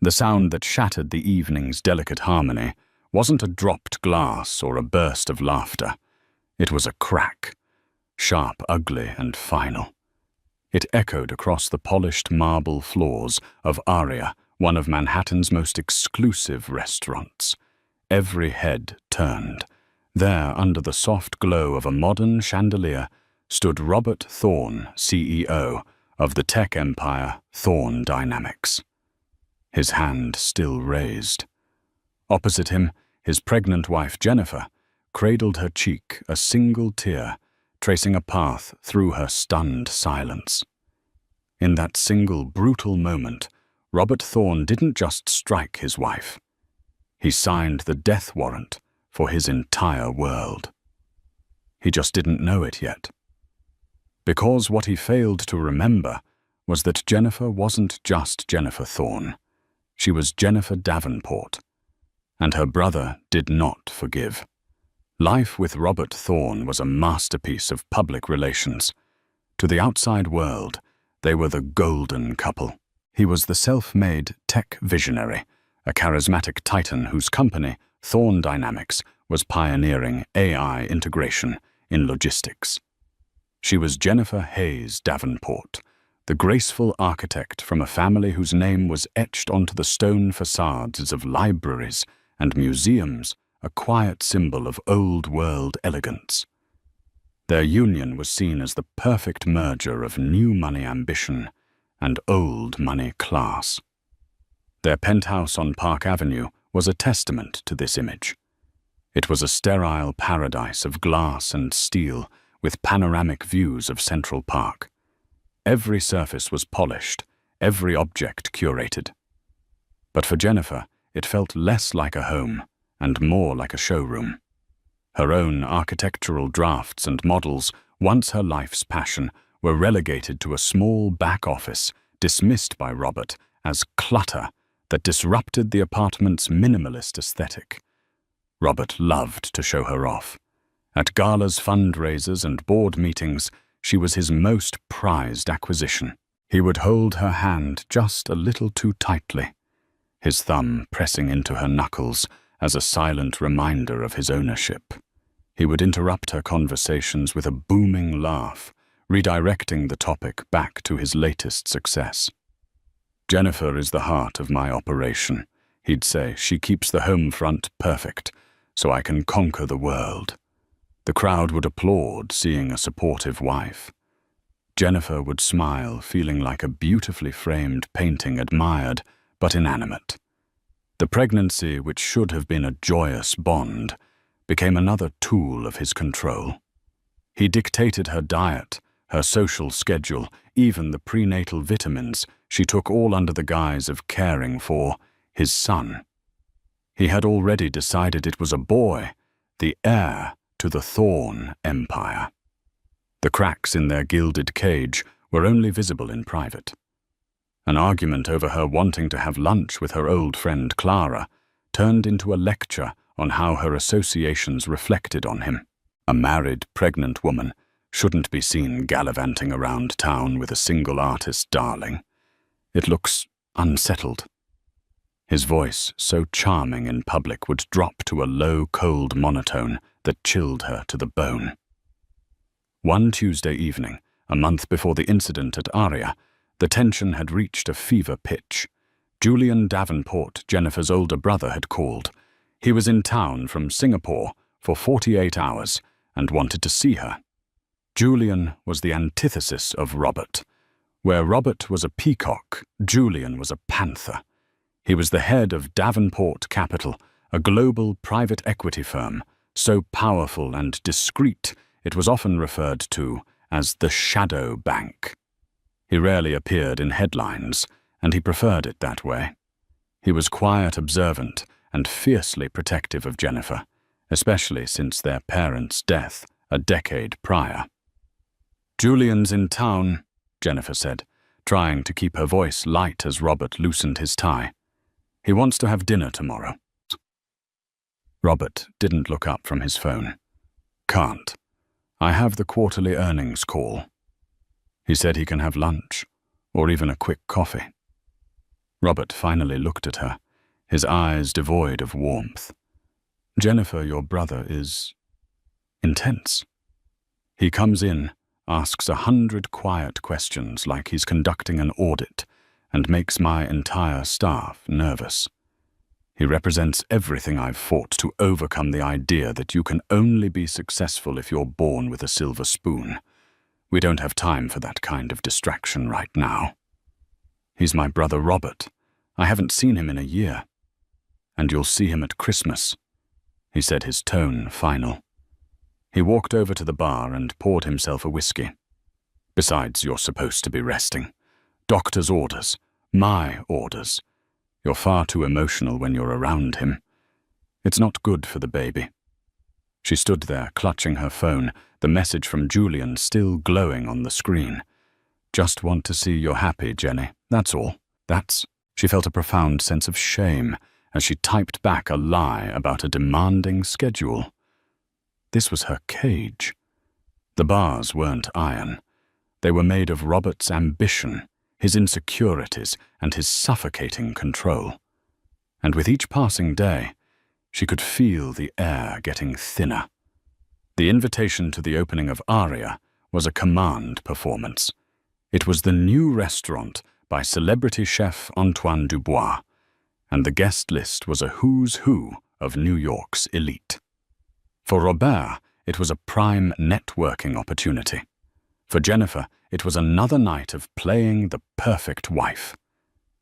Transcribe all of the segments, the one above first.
The sound that shattered the evening's delicate harmony wasn't a dropped glass or a burst of laughter. It was a crack, sharp, ugly, and final. It echoed across the polished marble floors of Aria, one of Manhattan's most exclusive restaurants. Every head turned. There, under the soft glow of a modern chandelier, stood Robert Thorne, CEO of the tech empire Thorne Dynamics. His hand still raised. Opposite him, his pregnant wife Jennifer cradled her cheek, a single tear tracing a path through her stunned silence. In that single brutal moment, Robert Thorne didn't just strike his wife. He signed the death warrant for his entire world. He just didn't know it yet. Because what he failed to remember was that Jennifer wasn't just Jennifer Thorne. She was Jennifer Davenport, and her brother did not forgive. Life with Robert Thorne was a masterpiece of public relations. To the outside world, they were the golden couple. He was the self-made tech visionary, a charismatic titan whose company, Thorne Dynamics, was pioneering AI integration in logistics. She was Jennifer Hayes Davenport, the graceful architect from a family whose name was etched onto the stone facades of libraries and museums, a quiet symbol of old-world elegance. Their union was seen as the perfect merger of new money ambition and old money class. Their penthouse on Park Avenue was a testament to this image. It was a sterile paradise of glass and steel with panoramic views of Central Park. Every surface was polished, every object curated. But for Jennifer, it felt less like a home and more like a showroom. Her own architectural drafts and models, once her life's passion, were relegated to a small back office dismissed by Robert as clutter that disrupted the apartment's minimalist aesthetic. Robert loved to show her off. At galas, fundraisers, and board meetings, she was his most prized acquisition. He would hold her hand just a little too tightly, his thumb pressing into her knuckles as a silent reminder of his ownership. He would interrupt her conversations with a booming laugh, redirecting the topic back to his latest success. "Jennifer is the heart of my operation," he'd say. "She keeps the home front perfect, so I can conquer the world." The crowd would applaud, seeing a supportive wife. Jennifer would smile, feeling like a beautifully framed painting, admired but inanimate. The pregnancy, which should have been a joyous bond, became another tool of his control. He dictated her diet, her social schedule, even the prenatal vitamins she took, all under the guise of caring for his son. He had already decided it was a boy, the heir to the Thorne empire. The cracks in their gilded cage were only visible in private. An argument over her wanting to have lunch with her old friend Clara turned into a lecture on how her associations reflected on him. A married, pregnant woman shouldn't be seen gallivanting around town with a single artist darling. It looks unsettled. His voice, so charming in public, would drop to a low, cold monotone that chilled her to the bone. One Tuesday evening, a month before the incident at Aria, the tension had reached a fever pitch. Julian Davenport, Jennifer's older brother, had called. He was in town from Singapore for 48 hours and wanted to see her. Julian was the antithesis of Robert. Where Robert was a peacock, Julian was a panther. He was the head of Davenport Capital, a global private equity firm, so powerful and discreet it was often referred to as the shadow bank. He rarely appeared in headlines, and he preferred it that way. He was quiet, observant, and fiercely protective of Jennifer, especially since their parents' death a decade prior. "Julian's in town," Jennifer said, trying to keep her voice light as Robert loosened his tie. "He wants to have dinner tomorrow." Robert didn't look up from his phone. "Can't. I have the quarterly earnings call." He said he can have lunch, or even a quick coffee. Robert finally looked at her, his eyes devoid of warmth. Jennifer, your brother is intense. He comes in, asks 100 quiet questions like he's conducting an audit, and makes my entire staff nervous. He represents everything I've fought to overcome the idea that you can only be successful if you're born with a silver spoon. We don't have time for that kind of distraction right now. He's my brother Robert. I haven't seen him in a year. And you'll see him at Christmas, he said, his tone final. He walked over to the bar and poured himself a whiskey. Besides, you're supposed to be resting. Doctor's orders. My orders. You're far too emotional when you're around him. It's not good for the baby. She stood there, clutching her phone, the message from Julian still glowing on the screen. Just want to see you're happy, Jenny. That's all. She felt a profound sense of shame as she typed back a lie about a demanding schedule. This was her cage. The bars weren't iron. They were made of Robert's ambition, his insecurities, and his suffocating control. And with each passing day, she could feel the air getting thinner. The invitation to the opening of Aria was a command performance. It was the new restaurant by celebrity chef Antoine Dubois, and the guest list was a who's who of New York's elite. For Robert, it was a prime networking opportunity. For Jennifer, it was another night of playing the perfect wife.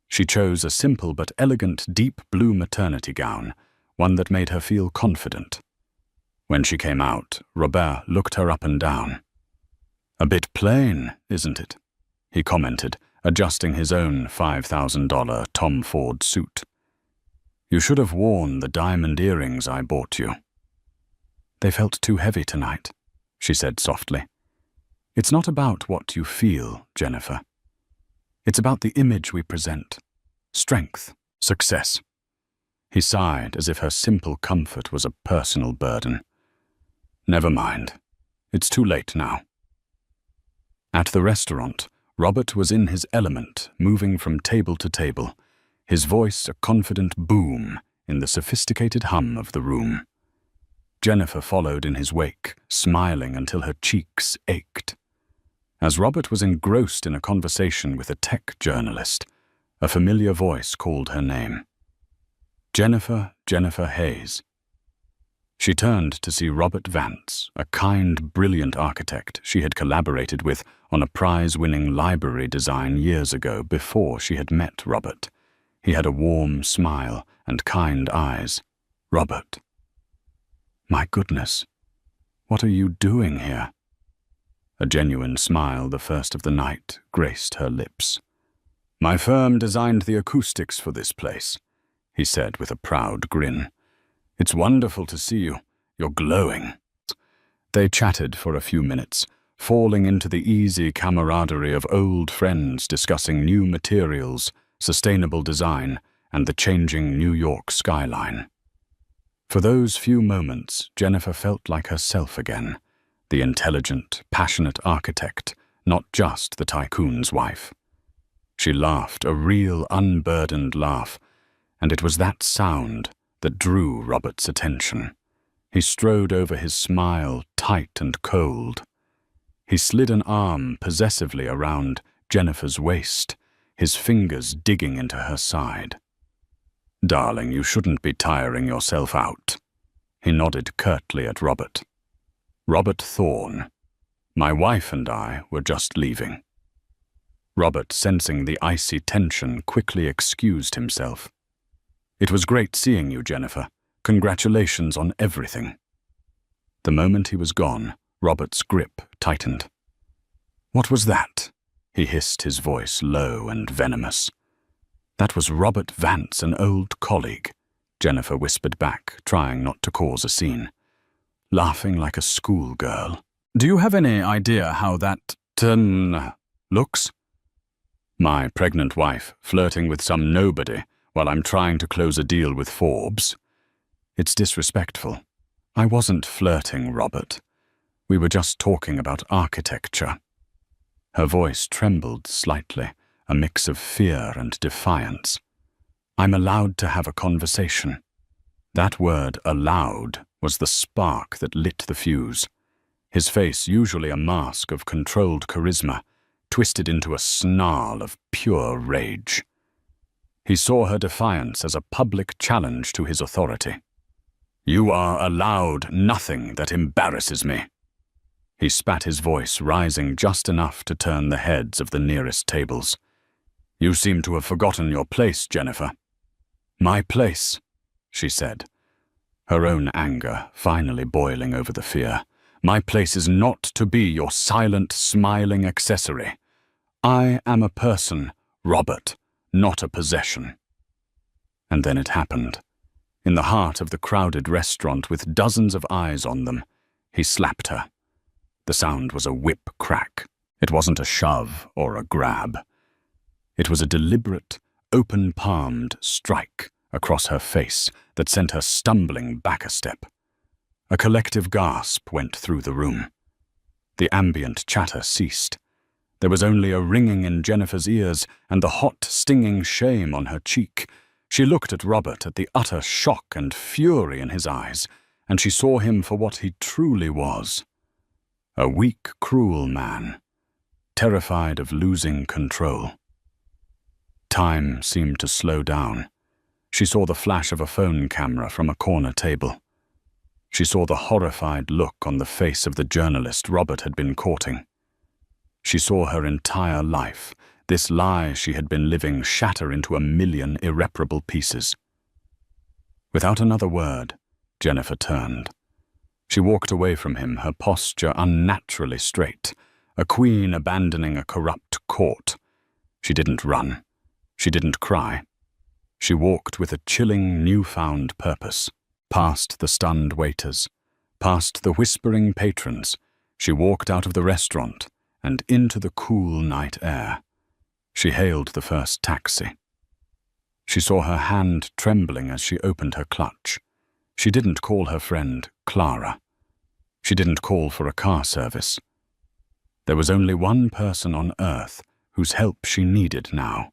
She chose a simple but elegant deep blue maternity gown, one that made her feel confident. When she came out, Robert looked her up and down. "A bit plain, isn't it?" he commented, adjusting his own $5,000 Tom Ford suit. "You should have worn the diamond earrings I bought you." "They felt too heavy tonight," she said softly. "It's not about what you feel, Jennifer. It's about the image we present. Strength, success." He sighed as if her simple comfort was a personal burden. "Never mind. It's too late now." At the restaurant, Robert was in his element, moving from table to table, his voice a confident boom in the sophisticated hum of the room. Jennifer followed in his wake, smiling until her cheeks ached. As Robert was engrossed in a conversation with a tech journalist, a familiar voice called her name. Jennifer Hayes. She turned to see Robert Vance, a kind, brilliant architect she had collaborated with on a prize-winning library design years ago before she had met Robert. He had a warm smile and kind eyes. "Robert." "My goodness, what are you doing here?" A genuine smile, the first of the night, graced her lips. "My firm designed the acoustics for this place," he said with a proud grin. "It's wonderful to see you. You're glowing." They chatted for a few minutes, falling into the easy camaraderie of old friends discussing new materials, sustainable design, and the changing New York skyline. For those few moments, Jennifer felt like herself again, the intelligent, passionate architect, not just the tycoon's wife. She laughed, a real, unburdened laugh, and it was that sound that drew Robert's attention. He strode over his smile, tight and cold. He slid an arm possessively around Jennifer's waist, his fingers digging into her side. "Darling, you shouldn't be tiring yourself out." He nodded curtly at Robert. "Robert Thorne. My wife and I were just leaving." Robert, sensing the icy tension, quickly excused himself. "It was great seeing you, Jennifer. Congratulations on everything." The moment he was gone, Robert's grip tightened. "What was that?" he hissed, his voice low and venomous. "That was Robert Vance, an old colleague," Jennifer whispered back, trying not to cause a scene. Laughing like a schoolgirl. "Do you have any idea how that looks?" "My pregnant wife flirting with some nobody while I'm trying to close a deal with Forbes. It's disrespectful. I wasn't flirting, Robert. We were just talking about architecture." Her voice trembled slightly, a mix of fear and defiance. I'm allowed to have a conversation. That word, allowed, was the spark that lit the fuse. His face, usually a mask of controlled charisma, twisted into a snarl of pure rage. He saw her defiance as a public challenge to his authority. You are allowed nothing that embarrasses me. He spat his voice, rising just enough to turn the heads of the nearest tables. You seem to have forgotten your place, Jennifer. My place, she said, her own anger finally boiling over the fear. My place is not to be your silent, smiling accessory. I am a person, Robert, not a possession. And then it happened. In the heart of the crowded restaurant with dozens of eyes on them, he slapped her. The sound was a whip crack. It wasn't a shove or a grab. It was a deliberate, open-palmed strike across her face that sent her stumbling back a step. A collective gasp went through the room. The ambient chatter ceased. There was only a ringing in Jennifer's ears and the hot, stinging shame on her cheek. She looked at Robert at the utter shock and fury in his eyes, and she saw him for what he truly was. A weak, cruel man, terrified of losing control. Time seemed to slow down. She saw the flash of a phone camera from a corner table. She saw the horrified look on the face of the journalist Robert had been courting. She saw her entire life, this lie she had been living, shatter into a million irreparable pieces. Without another word, Jennifer turned. She walked away from him, her posture unnaturally straight, a queen abandoning a corrupt court. She didn't run. She didn't cry. She walked with a chilling, newfound purpose. Past the stunned waiters, past the whispering patrons, she walked out of the restaurant and into the cool night air. She hailed the first taxi. She saw her hand trembling as she opened her clutch. She didn't call her friend Clara. She didn't call for a car service. There was only one person on earth whose help she needed now.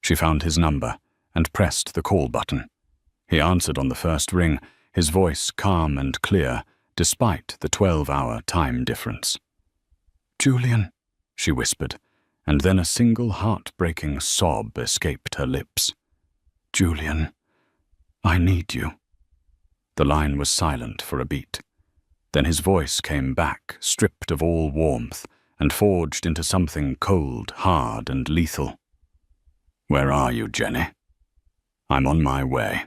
She found his number and pressed the call button. He answered on the first ring, his voice calm and clear, despite the 12-hour time difference. "Julian," she whispered, and then a single heart-breaking sob escaped her lips. "Julian, I need you." The line was silent for a beat. Then his voice came back, stripped of all warmth, and forged into something cold, hard, and lethal. "Where are you, Jenny?" "I'm on my way."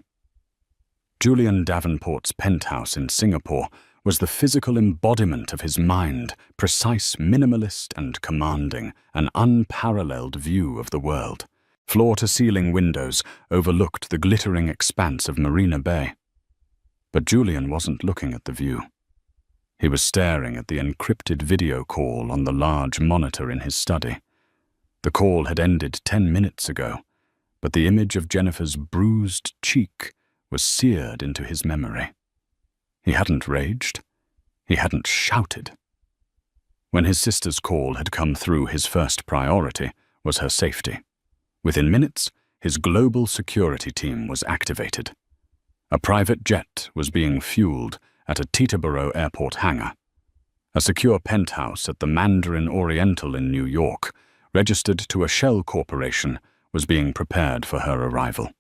Julian Davenport's penthouse in Singapore was the physical embodiment of his mind, precise, minimalist, and commanding, an unparalleled view of the world. Floor-to-ceiling windows overlooked the glittering expanse of Marina Bay. But Julian wasn't looking at the view. He was staring at the encrypted video call on the large monitor in his study. The call had ended 10 minutes ago, but the image of Jennifer's bruised cheek was seared into his memory. He hadn't raged. He hadn't shouted. When his sister's call had come through, his first priority was her safety. Within minutes, his global security team was activated. A private jet was being fueled at a Teterboro airport hangar. A secure penthouse at the Mandarin Oriental in New York, registered to a shell corporation, was being prepared for her arrival.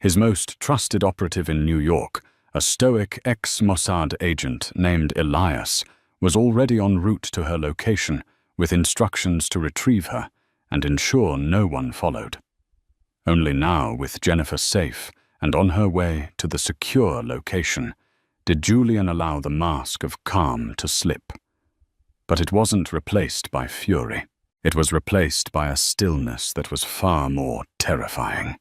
His most trusted operative in New York, a stoic ex-Mossad agent named Elias, was already en route to her location with instructions to retrieve her and ensure no one followed. Only now, with Jennifer safe and on her way to the secure location, did Julian allow the mask of calm to slip. But it wasn't replaced by fury. It was replaced by a stillness that was far more terrifying.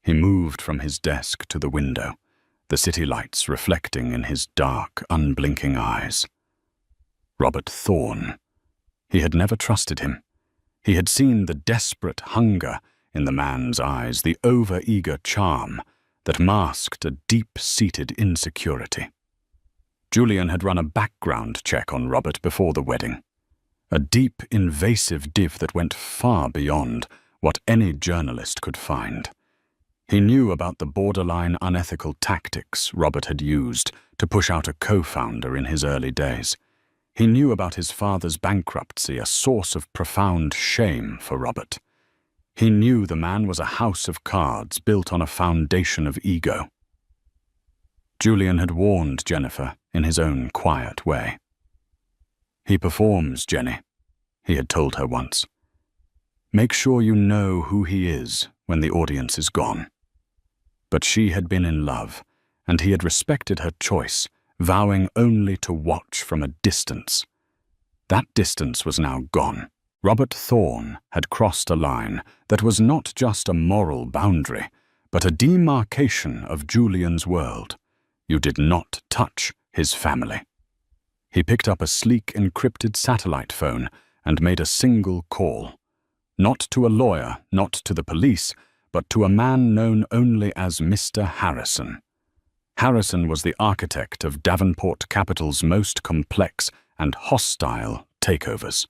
He moved from his desk to the window, the city lights reflecting in his dark, unblinking eyes. Robert Thorne. He had never trusted him. He had seen the desperate hunger in the man's eyes, the over-eager charm that masked a deep-seated insecurity. Julian had run a background check on Robert before the wedding. A deep, invasive div that went far beyond what any journalist could find. He knew about the borderline unethical tactics Robert had used to push out a co-founder in his early days. He knew about his father's bankruptcy, a source of profound shame for Robert. He knew the man was a house of cards built on a foundation of ego. Julian had warned Jennifer in his own quiet way. "He performs, Jenny," he had told her once. "Make sure you know who he is when the audience is gone." But she had been in love, and he had respected her choice, vowing only to watch from a distance. That distance was now gone. Robert Thorne had crossed a line that was not just a moral boundary, but a demarcation of Julian's world. You did not touch his family. He picked up a sleek encrypted satellite phone and made a single call. Not to a lawyer, not to the police, but to a man known only as Mr. Harrison. Harrison was the architect of Davenport Capital's most complex and hostile takeovers.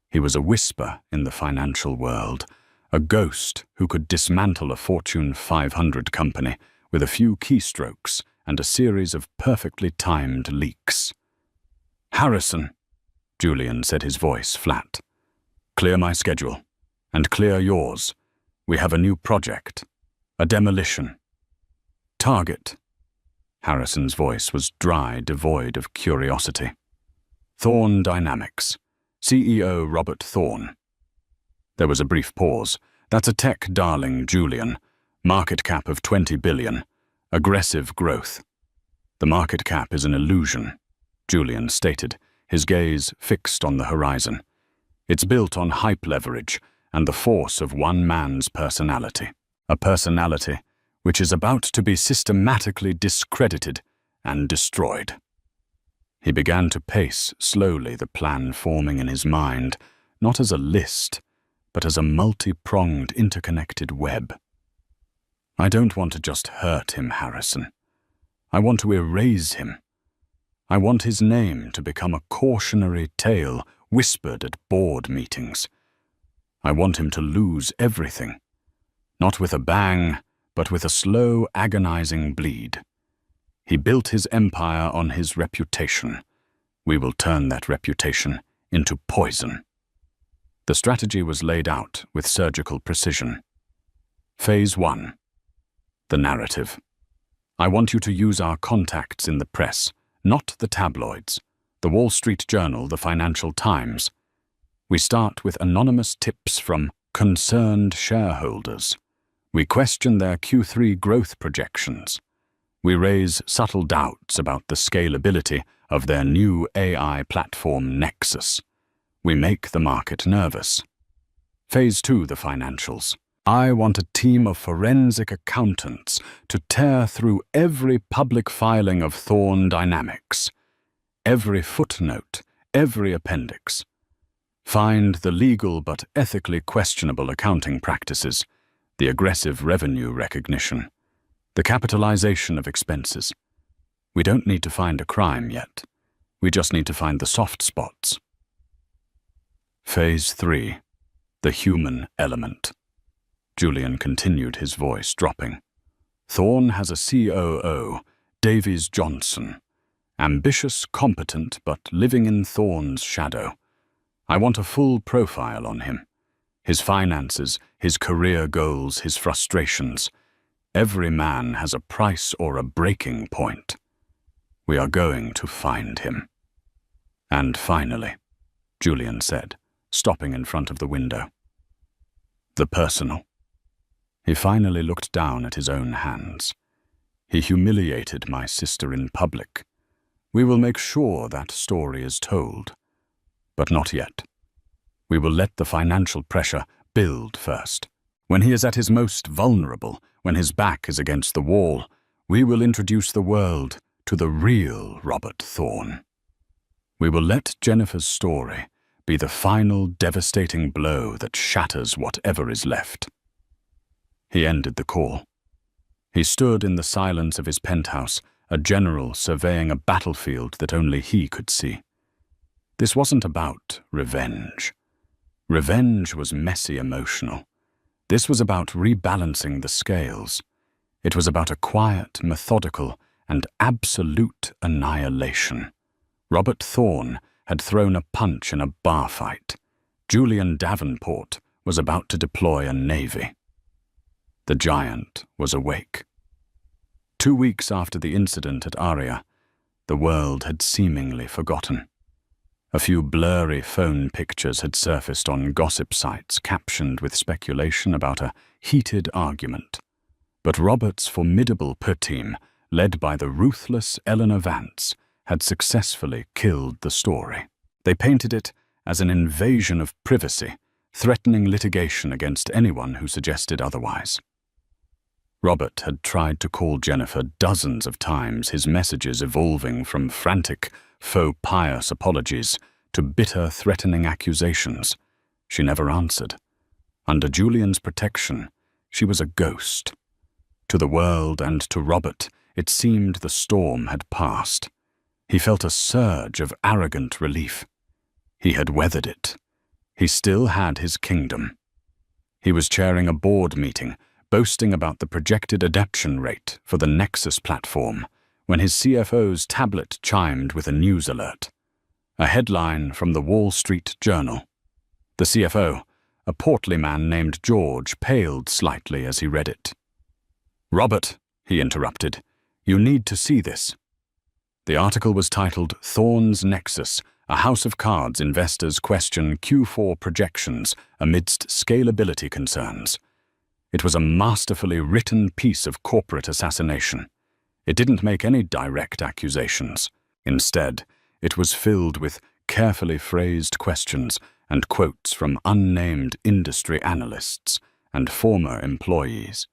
He was a whisper in the financial world, a ghost who could dismantle a Fortune 500 company with a few keystrokes and a series of perfectly timed leaks. "Harrison," Julian said, his voice flat. "Clear my schedule, and clear yours. We have a new project, a demolition. Target." Harrison's voice was dry, devoid of curiosity. "Thorne Dynamics. CEO Robert Thorne." There was a brief pause. "That's a tech darling, Julian. Market cap of 20 billion. Aggressive growth." "The market cap is an illusion," Julian stated, his gaze fixed on the horizon. "It's built on hype leverage and the force of one man's personality. A personality which is about to be systematically discredited and destroyed." He began to pace slowly, the plan forming in his mind, not as a list, but as a multi-pronged, interconnected web. "I don't want to just hurt him, Harrison. I want to erase him. I want his name to become a cautionary tale whispered at board meetings. I want him to lose everything, not with a bang, but with a slow, agonizing bleed. He built his empire on his reputation. We will turn that reputation into poison." The strategy was laid out with surgical precision. Phase 1. The narrative. "I want you to use our contacts in the press, not the tabloids, the Wall Street Journal, the Financial Times. We start with anonymous tips from concerned shareholders. We question their Q3 growth projections. We raise subtle doubts about the scalability of their new AI platform Nexus. We make the market nervous." Phase 2, the financials. "I want a team of forensic accountants to tear through every public filing of Thorne Dynamics, every footnote, every appendix. Find the legal but ethically questionable accounting practices, the aggressive revenue recognition, the capitalization of expenses. We don't need to find a crime yet. We just need to find the soft spots." Phase 3. The human element. Julian continued, his voice dropping. "Thorne has a COO, Davies Johnson. Ambitious, competent, but living in Thorne's shadow. I want a full profile on him. His finances, his career goals, his frustrations. Every man has a price or a breaking point. We are going to find him." "And finally," Julian said, stopping in front of the window. "The personal." He finally looked down at his own hands. "He humiliated my sister in public. We will make sure that story is told. But not yet. We will let the financial pressure build first. When he is at his most vulnerable, when his back is against the wall, we will introduce the world to the real Robert Thorne. We will let Jennifer's story be the final devastating blow that shatters whatever is left." He ended the call. He stood in the silence of his penthouse, a general surveying a battlefield that only he could see. This wasn't about revenge. Revenge was messy emotional. This was about rebalancing the scales. It was about a quiet, methodical, and absolute annihilation. Robert Thorne had thrown a punch in a bar fight. Julian Davenport was about to deploy a navy. The giant was awake. 2 weeks after the incident at Aria, the world had seemingly forgotten. A few blurry phone pictures had surfaced on gossip sites captioned with speculation about a heated argument. But Robert's formidable per-team, led by the ruthless Eleanor Vance, had successfully killed the story. They painted it as an invasion of privacy, threatening litigation against anyone who suggested otherwise. Robert had tried to call Jennifer dozens of times, his messages evolving from frantic, faux pious apologies to bitter, threatening accusations. She never answered. Under Julian's protection, she was a ghost. To the world and to Robert, it seemed the storm had passed. He felt a surge of arrogant relief. He had weathered it. He still had his kingdom. He was chairing a board meeting, boasting about the projected adoption rate for the Nexus platform, when his CFO's tablet chimed with a news alert. A headline from the Wall Street Journal. The CFO, a portly man named George, paled slightly as he read it. "Robert," he interrupted, "you need to see this." The article was titled Thorne's Nexus, a House of Cards investors question Q4 projections amidst scalability concerns. It was a masterfully written piece of corporate assassination. It didn't make any direct accusations. Instead, it was filled with carefully phrased questions and quotes from unnamed industry analysts and former employees.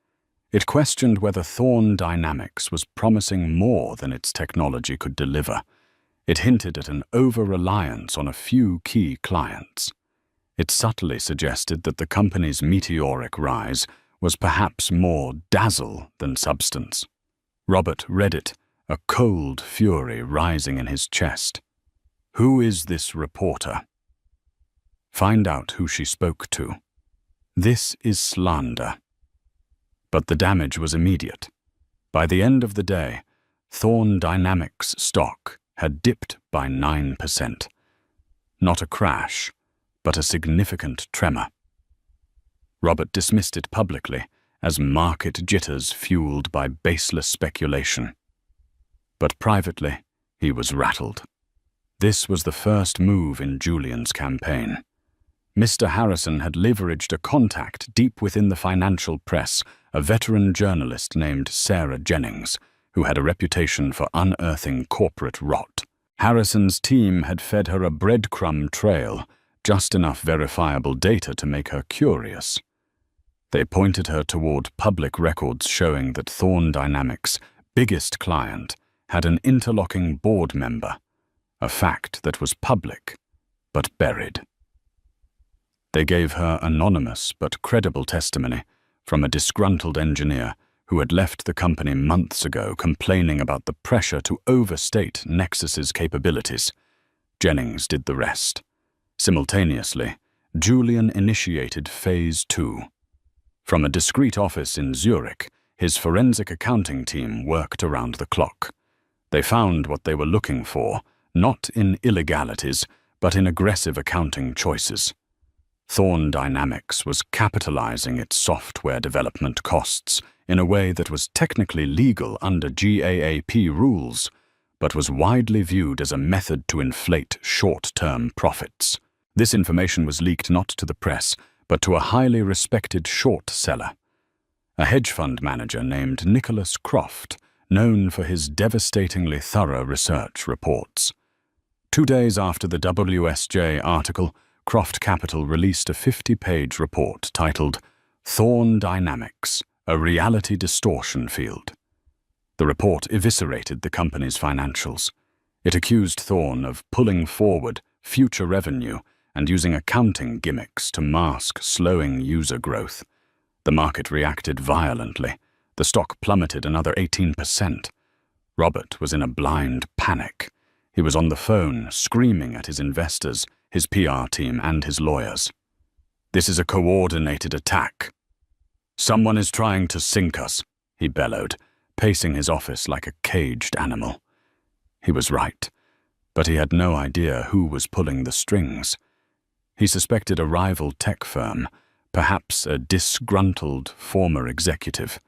It questioned whether Thorne Dynamics was promising more than its technology could deliver. It hinted at an over-reliance on a few key clients. It subtly suggested that the company's meteoric rise was perhaps more dazzle than substance. Robert read it, a cold fury rising in his chest. Who is this reporter? Find out who she spoke to. This is slander. But the damage was immediate. By the end of the day, Thorne Dynamics stock had dipped by 9%. Not a crash, but a significant tremor. Robert dismissed it publicly as market jitters fueled by baseless speculation. But privately, he was rattled. This was the first move in Julian's campaign. Mr. Harrison had leveraged a contact deep within the financial press, a veteran journalist named Sarah Jennings, who had a reputation for unearthing corporate rot. Harrison's team had fed her a breadcrumb trail, just enough verifiable data to make her curious. They pointed her toward public records showing that Thorne Dynamics' biggest client had an interlocking board member, a fact that was public, but buried. They gave her anonymous but credible testimony from a disgruntled engineer who had left the company months ago complaining about the pressure to overstate Nexus's capabilities. Jennings did the rest. Simultaneously, Julian initiated Phase 2. From a discreet office in Zurich, his forensic accounting team worked around the clock. They found what they were looking for, not in illegalities, but in aggressive accounting choices. Thorne Dynamics was capitalizing its software development costs in a way that was technically legal under GAAP rules, but was widely viewed as a method to inflate short-term profits. This information was leaked not to the press, but to a highly respected short seller, a hedge fund manager named Nicholas Croft, known for his devastatingly thorough research reports. 2 days after the WSJ article, Croft Capital released a 50-page report titled Thorne Dynamics, a Reality Distortion Field. The report eviscerated the company's financials. It accused Thorne of pulling forward future revenue and using accounting gimmicks to mask slowing user growth. The market reacted violently. The stock plummeted another 18%. Robert was in a blind panic. He was on the phone, screaming at his investors, his PR team, and his lawyers. "This is a coordinated attack," "Someone is trying to sink us," he bellowed, pacing his office like a caged animal. He was right, but he had no idea who was pulling the strings. He suspected a rival tech firm, perhaps a disgruntled former executive.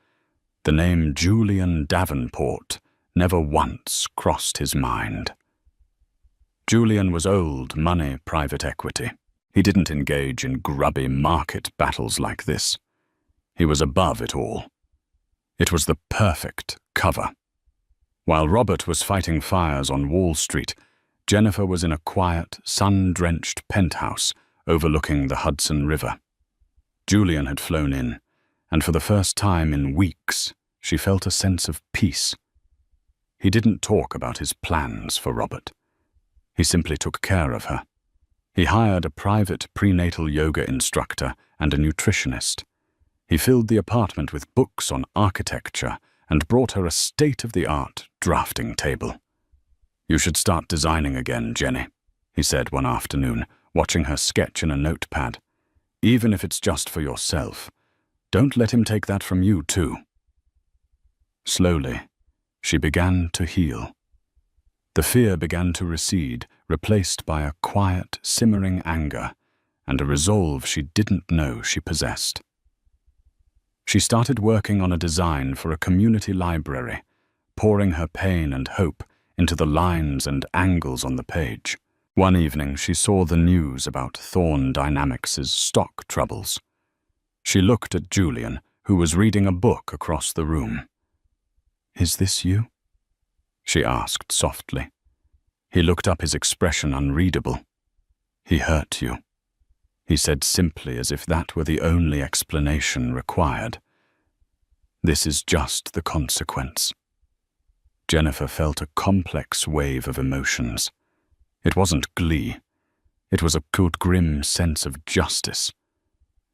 The name Julian Davenport never once crossed his mind. Julian was old money private equity. He didn't engage in grubby market battles like this. He was above it all. It was the perfect cover. While Robert was fighting fires on Wall Street, Jennifer was in a quiet, sun-drenched penthouse overlooking the Hudson River. Julian had flown in, and for the first time in weeks, she felt a sense of peace. He didn't talk about his plans for Robert. He simply took care of her. He hired a private prenatal yoga instructor and a nutritionist. He filled the apartment with books on architecture and brought her a state-of-the-art drafting table. "You should start designing again, Jenny," he said one afternoon, watching her sketch in a notepad. "Even if it's just for yourself. Don't let him take that from you, too." Slowly, she began to heal. The fear began to recede, replaced by a quiet, simmering anger and a resolve she didn't know she possessed. She started working on a design for a community library, pouring her pain and hope into the lines and angles on the page. One evening, she saw the news about Thorne Dynamics' stock troubles. She looked at Julian, who was reading a book across the room. "Is this you?" she asked softly. He looked up, his expression unreadable. "He hurt you," he said simply, as if that were the only explanation required. "This is just the consequence." Jennifer felt a complex wave of emotions. It wasn't glee. It was a good, grim sense of justice.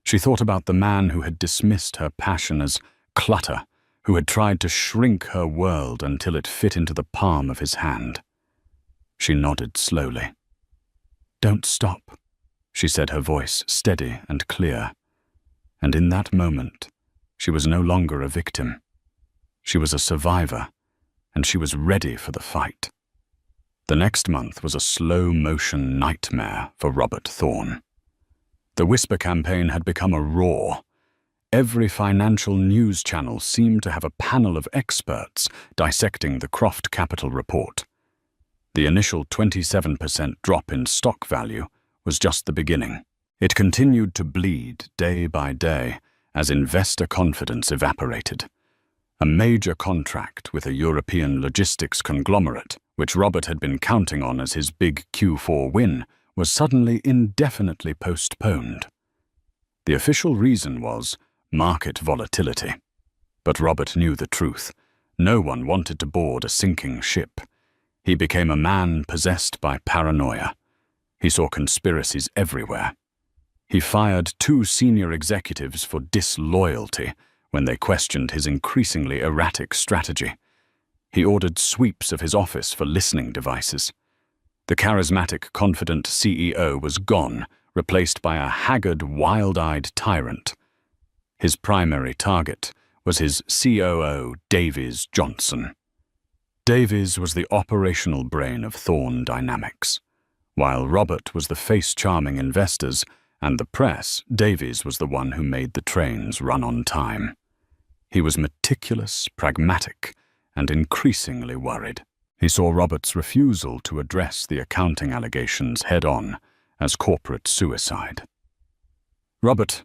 She thought about the man who had dismissed her passion as clutter, who had tried to shrink her world until it fit into the palm of his hand. She nodded slowly. "Don't stop," she said, her voice steady and clear. And in that moment, she was no longer a victim. She was a survivor, and she was ready for the fight. The next month was a slow-motion nightmare for Robert Thorne. The Whisper campaign had become a roar. Every financial news channel seemed to have a panel of experts dissecting the Croft Capital report. The initial 27% drop in stock value was just the beginning. It continued to bleed day by day as investor confidence evaporated. A major contract with a European logistics conglomerate, which Robert had been counting on as his big Q4 win, was suddenly indefinitely postponed. The official reason was market volatility. But Robert knew the truth. No one wanted to board a sinking ship. He became a man possessed by paranoia. He saw conspiracies everywhere. He fired 2 senior executives for disloyalty when they questioned his increasingly erratic strategy. He ordered sweeps of his office for listening devices. The charismatic, confident CEO was gone, replaced by a haggard, wild-eyed tyrant. His primary target was his COO, Davies Johnson. Davies was the operational brain of Thorne Dynamics. While Robert was the face-charming investors and the press, Davies was the one who made the trains run on time. He was meticulous, pragmatic, and increasingly worried. He saw Robert's refusal to address the accounting allegations head-on as corporate suicide. "Robert,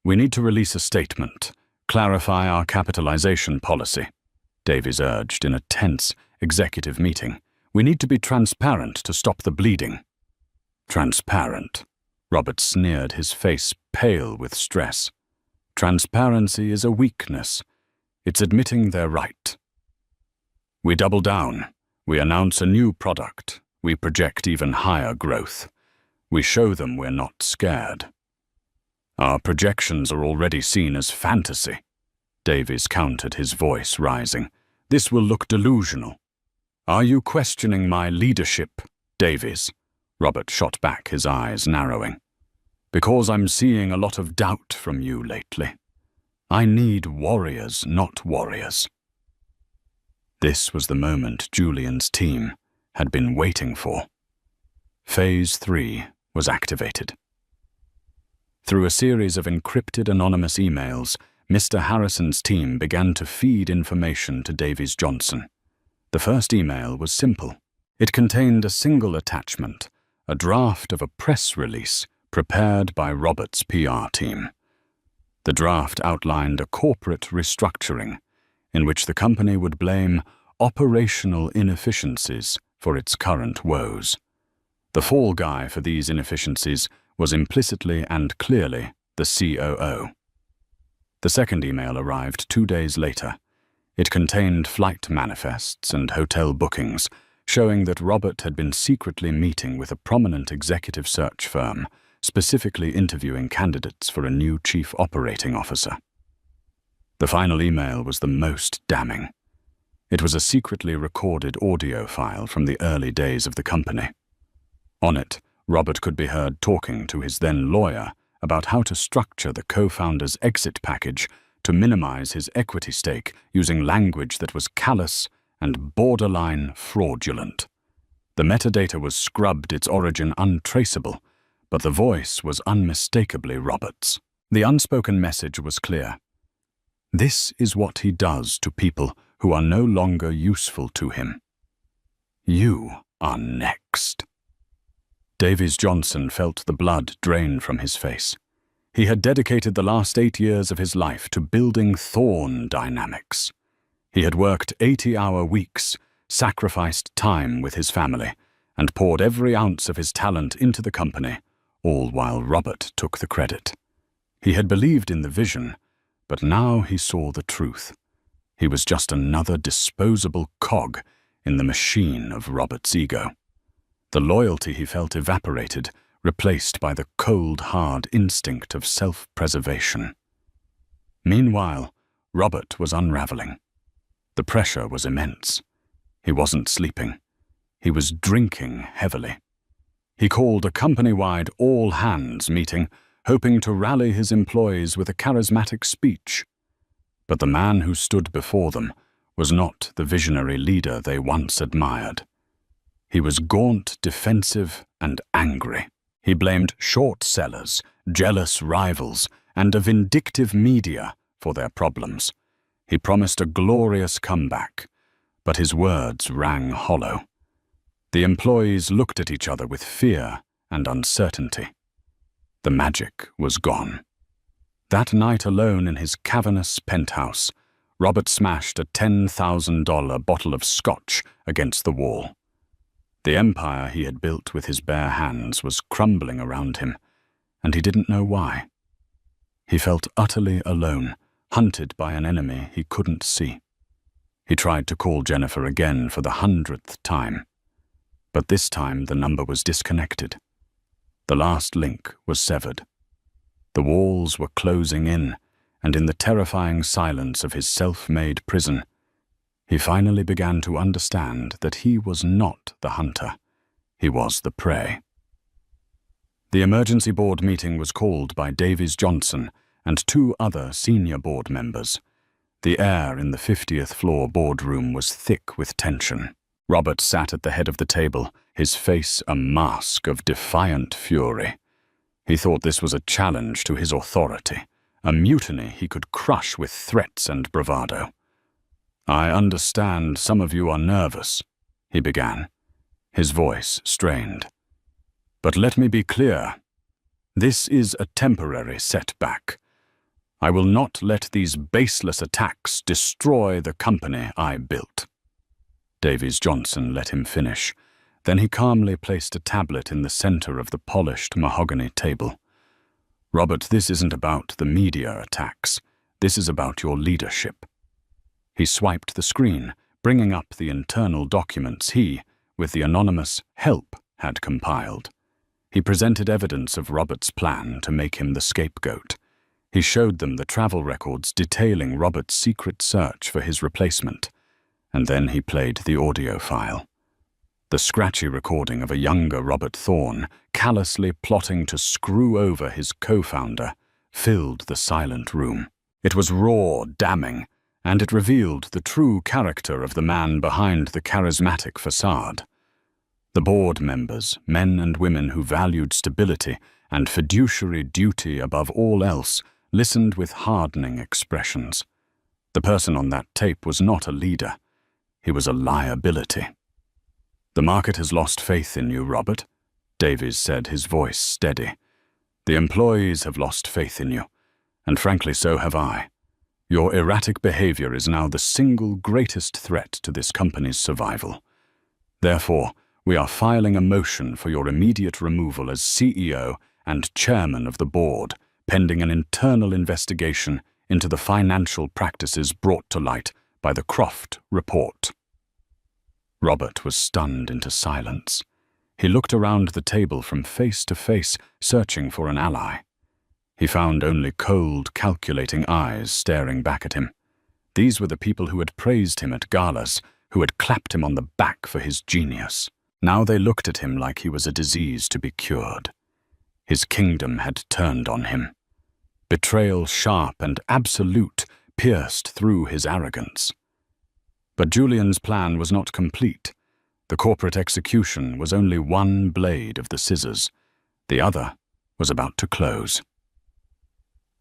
we need to release a statement, clarify our capitalization policy," Davies urged in a tense executive meeting. "We need to be transparent to stop the bleeding." "Transparent?" Robert sneered, his face pale with stress. "Transparency is a weakness. It's admitting they're right. We double down. We announce a new product. We project even higher growth. We show them we're not scared." "Our projections are already seen as fantasy," Davies countered, his voice rising. "This will look delusional." "Are you questioning my leadership, Davies?" Robert shot back, his eyes narrowing. "Because I'm seeing a lot of doubt from you lately." I need warriors, not warriors. This was the moment Julian's team had been waiting for. Phase 3 was activated. Through a series of encrypted anonymous emails, Mr. Harrison's team began to feed information to Davies Johnson. The first email was simple. It contained a single attachment, a draft of a press release prepared by Robert's PR team. The draft outlined a corporate restructuring in which the company would blame operational inefficiencies for its current woes. The fall guy for these inefficiencies was implicitly and clearly the COO. The second email arrived 2 days later. It contained flight manifests and hotel bookings, showing that Robert had been secretly meeting with a prominent executive search firm, specifically interviewing candidates for a new chief operating officer. The final email was the most damning. It was a secretly recorded audio file from the early days of the company. On it, Robert could be heard talking to his then lawyer about how to structure the co-founder's exit package to minimize his equity stake using language that was callous and borderline fraudulent. The metadata was scrubbed, its origin untraceable, but the voice was unmistakably Robert's. The unspoken message was clear. This is what he does to people who are no longer useful to him. You are next. Davies Johnson felt the blood drain from his face. He had dedicated the last 8 years of his life to building Thorn dynamics. He had worked 80-hour weeks, sacrificed time with his family, and poured every ounce of his talent into the company, all while Robert took the credit. He had believed in the vision, but now he saw the truth. He was just another disposable cog in the machine of Robert's ego. The loyalty he felt evaporated, replaced by the cold, hard instinct of self-preservation. Meanwhile, Robert was unraveling. The pressure was immense. He wasn't sleeping. He was drinking heavily. He called a company-wide all-hands meeting, hoping to rally his employees with a charismatic speech. But the man who stood before them was not the visionary leader they once admired. He was gaunt, defensive, and angry. He blamed short sellers, jealous rivals, and a vindictive media for their problems. He promised a glorious comeback, but his words rang hollow. The employees looked at each other with fear and uncertainty. The magic was gone. That night alone in his cavernous penthouse, Robert smashed a $10,000 bottle of scotch against the wall. The empire he had built with his bare hands was crumbling around him, and he didn't know why. He felt utterly alone, hunted by an enemy he couldn't see. He tried to call Jennifer again for the 100th time, but this time the number was disconnected. The last link was severed. The walls were closing in, and in the terrifying silence of his self-made prison, he finally began to understand that he was not the hunter. He was the prey. The emergency board meeting was called by Davies Johnson and 2 other senior board members. The air in the 50th floor boardroom was thick with tension. Robert sat at the head of the table, his face a mask of defiant fury. He thought this was a challenge to his authority, a mutiny he could crush with threats and bravado. "I understand some of you are nervous," he began, his voice strained. "But let me be clear. This is a temporary setback. I will not let these baseless attacks destroy the company I built." Davies Johnson let him finish. Then he calmly placed a tablet in the center of the polished mahogany table. "Robert, this isn't about the media attacks. This is about your leadership." He swiped the screen, bringing up the internal documents he, with the anonymous help, had compiled. He presented evidence of Robert's plan to make him the scapegoat. He showed them the travel records detailing Robert's secret search for his replacement, and then he played the audio file. The scratchy recording of a younger Robert Thorn, callously plotting to screw over his co-founder, filled the silent room. It was raw, damning, and it revealed the true character of the man behind the charismatic facade. The board members, men and women who valued stability and fiduciary duty above all else, listened with hardening expressions. The person on that tape was not a leader. He was a liability. "The market has lost faith in you, Robert," Davies said, his voice steady. "The employees have lost faith in you, and frankly so have I. Your erratic behavior is now the single greatest threat to this company's survival. Therefore, we are filing a motion for your immediate removal as CEO and chairman of the board, pending an internal investigation into the financial practices brought to light by the Croft report." Robert was stunned into silence. He looked around the table from face to face, searching for an ally. He found only cold, calculating eyes staring back at him. These were the people who had praised him at galas, who had clapped him on the back for his genius. Now they looked at him like he was a disease to be cured. His kingdom had turned on him. Betrayal sharp and absolute pierced through his arrogance. But Julian's plan was not complete. The corporate execution was only one blade of the scissors. The other was about to close.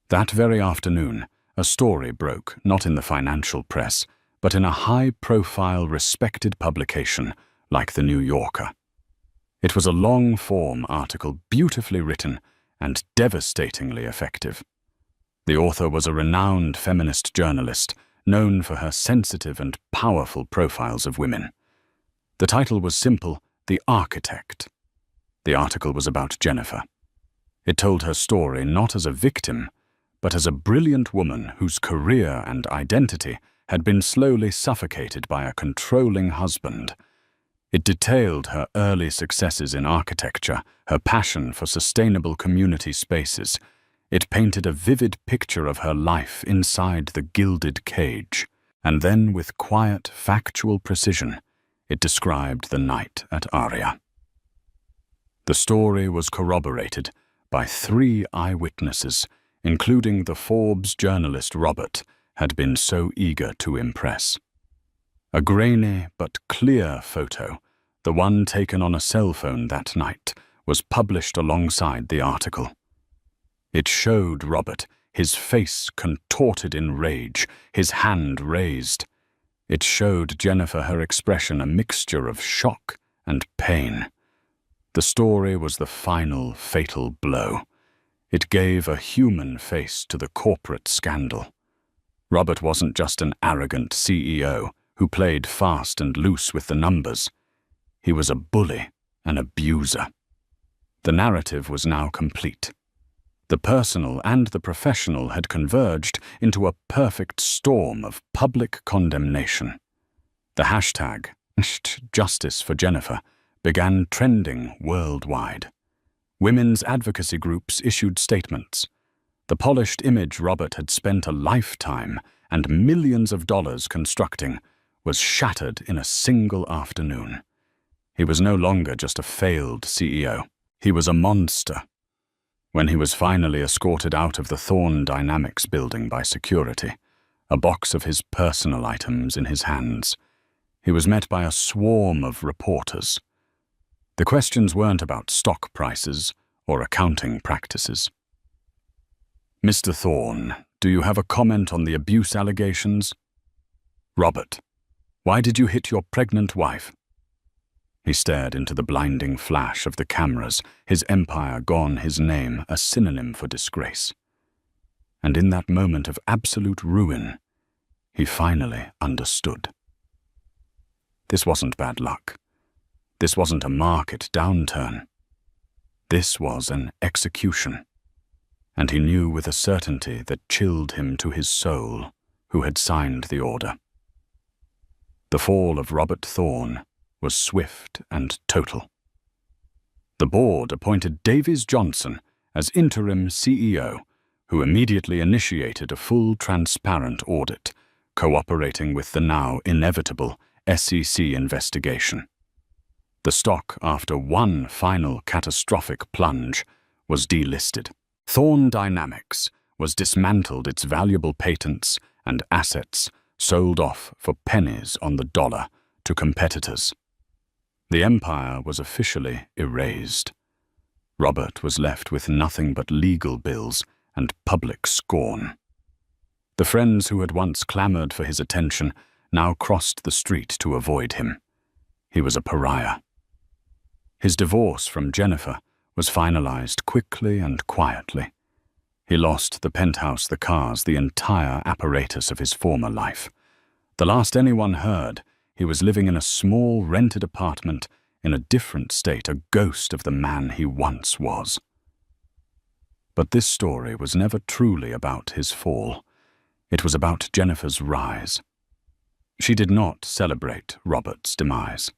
That very afternoon, a story broke, not in the financial press, but in a high-profile, respected publication like The New Yorker. It was a long-form article, beautifully written and devastatingly effective. The author was a renowned feminist journalist, known for her sensitive and powerful profiles of women. The title was simple, The Architect. The article was about Jennifer. It told her story not as a victim, but as a brilliant woman whose career and identity had been slowly suffocated by a controlling husband. It detailed her early successes in architecture, her passion for sustainable community spaces. It painted a vivid picture of her life inside the gilded cage, and then with quiet, factual precision, it described the night at Aria. The story was corroborated by 3 eyewitnesses, including the Forbes journalist Robert had been so eager to impress. A grainy but clear photo, the one taken on a cell phone that night, was published alongside the article. It showed Robert, his face contorted in rage, his hand raised. It showed Jennifer, her expression a mixture of shock and pain. The story was the final, fatal blow. It gave a human face to the corporate scandal. Robert wasn't just an arrogant CEO who played fast and loose with the numbers. He was a bully, an abuser. The narrative was now complete. The personal and the professional had converged into a perfect storm of public condemnation. The hashtag, #Justice for Jennifer, began trending worldwide. Women's advocacy groups issued statements. The polished image Robert had spent a lifetime and millions of dollars constructing was shattered in a single afternoon. He was no longer just a failed CEO. He was a monster. When he was finally escorted out of the Thorn Dynamics building by security, a box of his personal items in his hands, he was met by a swarm of reporters. The questions weren't about stock prices or accounting practices. "Mr. Thorn, do you have a comment on the abuse allegations?" "Robert, why did you hit your pregnant wife?" He stared into the blinding flash of the cameras, his empire gone, his name a synonym for disgrace. And in that moment of absolute ruin, he finally understood. This wasn't bad luck. This wasn't a market downturn. This was an execution. And he knew with a certainty that chilled him to his soul who had signed the order. The fall of Robert Thorn was swift and total. The board appointed Davies Johnson as interim CEO, who immediately initiated a full, transparent audit, cooperating with the now inevitable SEC investigation. The stock, after one final catastrophic plunge, was delisted. Thorn Dynamics was dismantled, its valuable patents and assets sold off for pennies on the dollar to competitors. The empire was officially erased. Robert was left with nothing but legal bills and public scorn. The friends who had once clamored for his attention now crossed the street to avoid him. He was a pariah. His divorce from Jennifer was finalized quickly and quietly. He lost the penthouse, the cars, the entire apparatus of his former life. The last anyone heard, he was living in a small rented apartment in a different state, a ghost of the man he once was. But this story was never truly about his fall. It was about Jennifer's rise. She did not celebrate Robert's demise.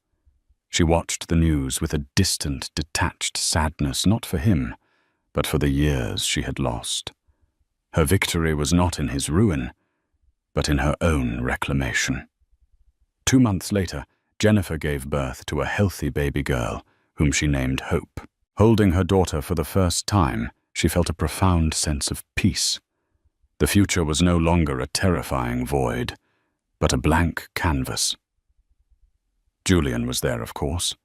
She watched the news with a distant, detached sadness, not for him, but for the years she had lost. Her victory was not in his ruin, but in her own reclamation. 2 months later, Jennifer gave birth to a healthy baby girl, whom she named Hope. Holding her daughter for the first time, she felt a profound sense of peace. The future was no longer a terrifying void, but a blank canvas. Julian was there, of course.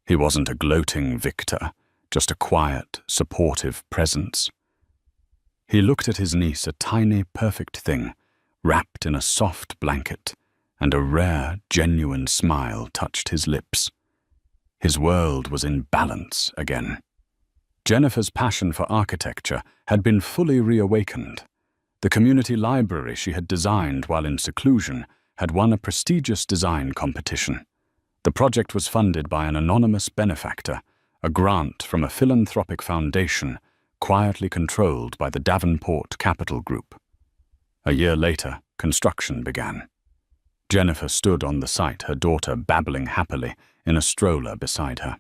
He wasn't a gloating victor, just a quiet, supportive presence. He looked at his niece, a tiny, perfect thing, wrapped in a soft blanket, and a rare, genuine smile touched his lips. His world was in balance again. Jennifer's passion for architecture had been fully reawakened. The community library she had designed while in seclusion had won a prestigious design competition. The project was funded by an anonymous benefactor, a grant from a philanthropic foundation quietly controlled by the Davenport Capital Group. A year later, construction began. Jennifer stood on the site, her daughter babbling happily in a stroller beside her.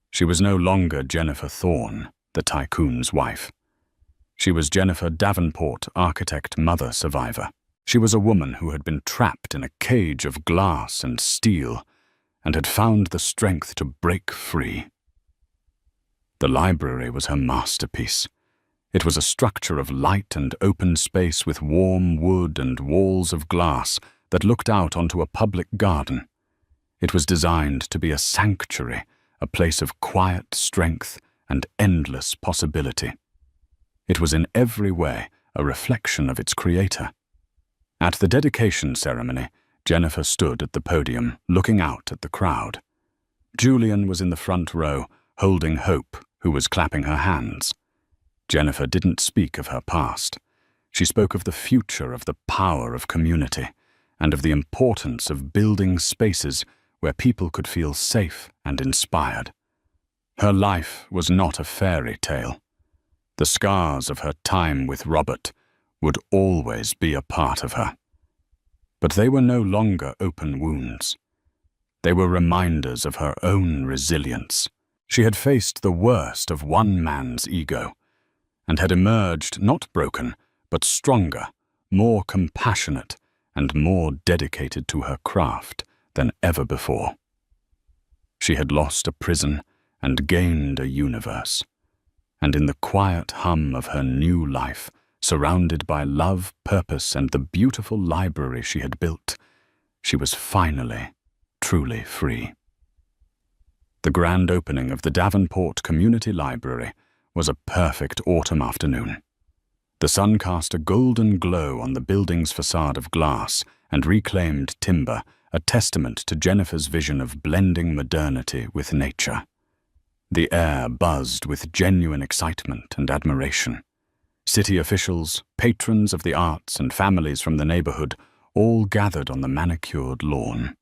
She was no longer Jennifer Thorne, the tycoon's wife. She was Jennifer Davenport, architect mother survivor. She was a woman who had been trapped in a cage of glass and steel and had found the strength to break free. The library was her masterpiece. It was a structure of light and open space with warm wood and walls of glass that looked out onto a public garden. It was designed to be a sanctuary, a place of quiet strength and endless possibility. It was in every way a reflection of its creator. At the dedication ceremony, Jennifer stood at the podium, looking out at the crowd. Julian was in the front row, holding Hope, who was clapping her hands. Jennifer didn't speak of her past. She spoke of the future, of the power of community, and of the importance of building spaces where people could feel safe and inspired. Her life was not a fairy tale. The scars of her time with Robert would always be a part of her. But they were no longer open wounds. They were reminders of her own resilience. She had faced the worst of one man's ego, and had emerged not broken, but stronger, more compassionate, and more dedicated to her craft than ever before. She had lost a prison and gained a universe, and in the quiet hum of her new life, surrounded by love, purpose, and the beautiful library she had built, she was finally, truly free. The grand opening of the Davenport Community Library was a perfect autumn afternoon. The sun cast a golden glow on the building's facade of glass and reclaimed timber, a testament to Jennifer's vision of blending modernity with nature. The air buzzed with genuine excitement and admiration. City officials, patrons of the arts, and families from the neighborhood all gathered on the manicured lawn.